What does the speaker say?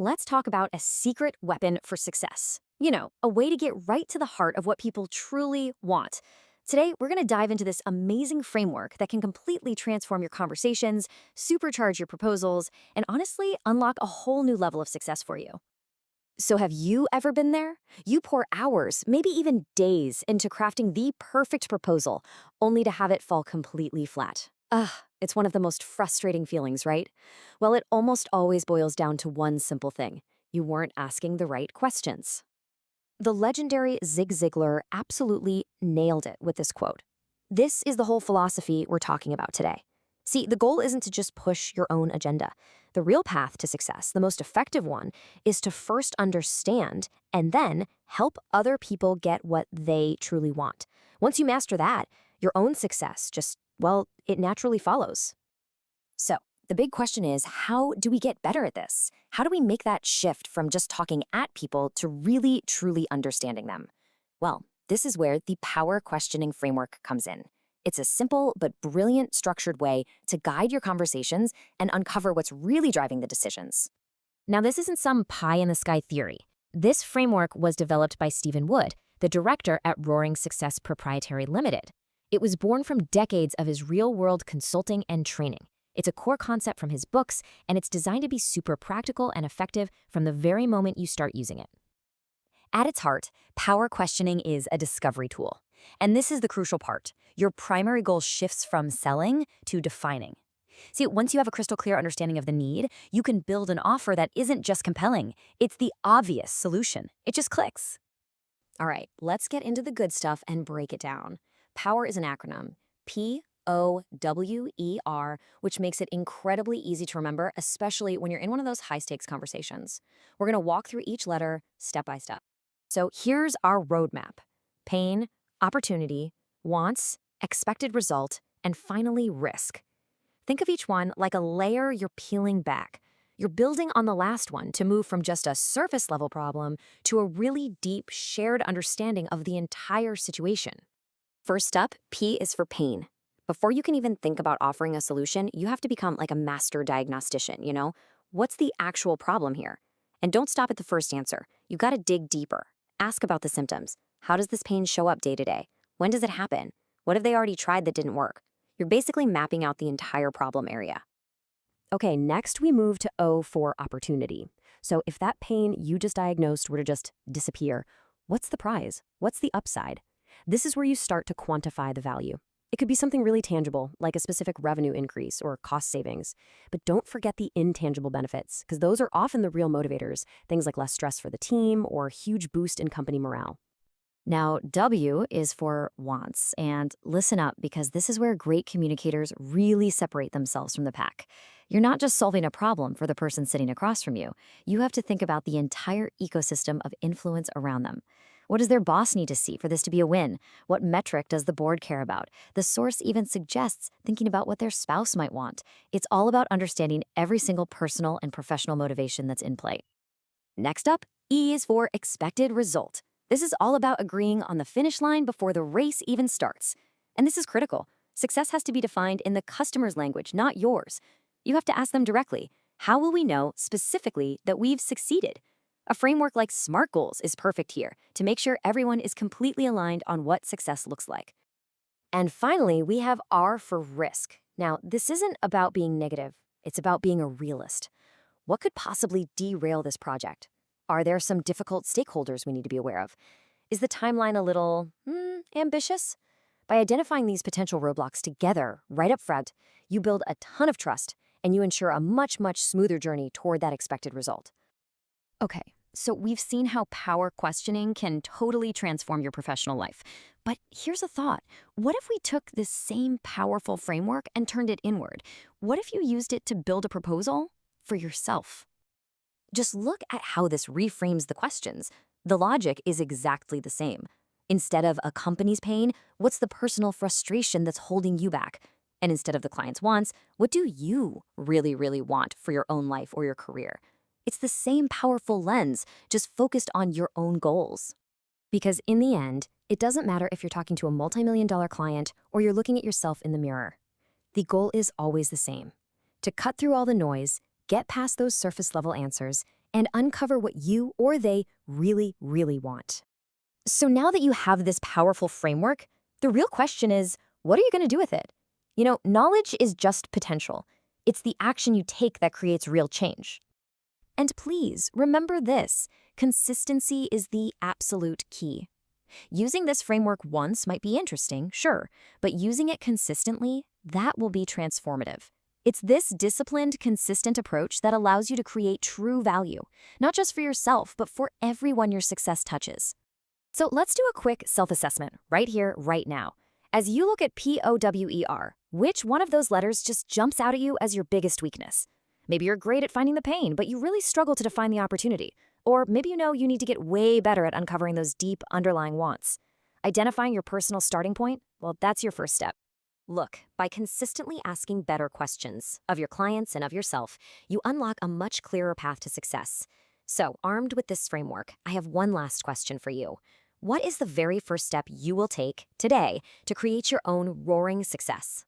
let's talk about a secret weapon for success. A way to get right to the heart of what people truly want. Today, we're going to dive into this amazing framework that can completely transform your conversations, supercharge your proposals, and honestly, unlock a whole new level of success for you. So, have you ever been there? You pour hours, maybe even days, into crafting the perfect proposal, only to have it fall completely flat. Ugh, it's one of the most frustrating feelings, right? Well, it almost always boils down to one simple thing: you weren't asking the right questions. The legendary Zig Ziglar absolutely nailed it with this quote. This is the whole philosophy we're talking about today. See, the goal isn't to just push your own agenda. The real path to success, the most effective one, is to first understand and then help other people get what they truly want. Once you master that, your own success just, well, it naturally follows. So, the big question is, how do we get better at this? How do we make that shift from just talking at people to really, truly understanding them? Well, this is where the power questioning framework comes in. It's a simple but brilliant structured way to guide your conversations and uncover what's really driving the decisions. Now, this isn't some pie-in-the-sky theory. This framework was developed by Stephen Wood, the director at Roaring Success Proprietary Limited. It was born from decades of his real-world consulting and training. It's a core concept from his books, and it's designed to be super practical and effective from the very moment you start using it. At its heart, power questioning is a discovery tool. And this is the crucial part. Your primary goal shifts from selling to defining. See, once you have a crystal clear understanding of the need, you can build an offer that isn't just compelling. It's the obvious solution. It just clicks. All right, let's get into the good stuff and break it down. POWER is an acronym. POWER, which makes it incredibly easy to remember, especially when you're in one of those high-stakes conversations. We're going to walk through each letter step by step. So here's our roadmap: pain, opportunity, wants, expected result, and finally risk. Think of each one like a layer you're peeling back. You're building on the last one to move from just a surface-level problem to a really deep, shared understanding of the entire situation. First up, P is for pain. Before you can even think about offering a solution, you have to become like a master diagnostician, What's the actual problem here? And don't stop at the first answer. You got to dig deeper. Ask about the symptoms. How does this pain show up day to day? When does it happen? What have they already tried that didn't work? You're basically mapping out the entire problem area. Okay, next we move to O for opportunity. So if that pain you just diagnosed were to just disappear, what's the prize? What's the upside? This is where you start to quantify the value. It could be something really tangible, like a specific revenue increase or cost savings. But don't forget the intangible benefits, because those are often the real motivators, things like less stress for the team or huge boost in company morale. Now, W is for wants, and listen up, because this is where great communicators really separate themselves from the pack. You're not just solving a problem for the person sitting across from you. You have to think about the entire ecosystem of influence around them. What does their boss need to see for this to be a win? What metric does the board care about? The source even suggests thinking about what their spouse might want. It's all about understanding every single personal and professional motivation that's in play. Next up, E is for expected result. This is all about agreeing on the finish line before the race even starts. And this is critical. Success has to be defined in the customer's language, not yours. You have to ask them directly, how will we know specifically that we've succeeded? A framework like SMART goals is perfect here to make sure everyone is completely aligned on what success looks like. And finally, we have R for risk. Now, this isn't about being negative. It's about being a realist. What could possibly derail this project? Are there some difficult stakeholders we need to be aware of? Is the timeline a little ambitious? By identifying these potential roadblocks together right up front, you build a ton of trust and you ensure a much, much smoother journey toward that expected result. Okay, so we've seen how power questioning can totally transform your professional life. But here's a thought. What if we took this same powerful framework and turned it inward? What if you used it to build a proposal for yourself? Just look at how this reframes the questions. The logic is exactly the same. Instead of a company's pain, what's the personal frustration that's holding you back? And instead of the client's wants, what do you really, really want for your own life or your career? It's the same powerful lens, just focused on your own goals. Because in the end, it doesn't matter if you're talking to a multi-million-dollar client or you're looking at yourself in the mirror. The goal is always the same: to cut through all the noise, get past those surface-level answers, and uncover what you or they really, really want. So now that you have this powerful framework, the real question is, what are you going to do with it? Knowledge is just potential. It's the action you take that creates real change. And please remember this, consistency is the absolute key. Using this framework once might be interesting, sure, but using it consistently, that will be transformative. It's this disciplined, consistent approach that allows you to create true value, not just for yourself, but for everyone your success touches. So let's do a quick self-assessment right here, right now. As you look at POWER, which one of those letters just jumps out at you as your biggest weakness? Maybe you're great at finding the pain, but you really struggle to define the opportunity. Or maybe you need to get way better at uncovering those deep underlying wants. Identifying your personal starting point, well, that's your first step. Look, by consistently asking better questions of your clients and of yourself, you unlock a much clearer path to success. So, armed with this framework, I have one last question for you. What is the very first step you will take today to create your own roaring success?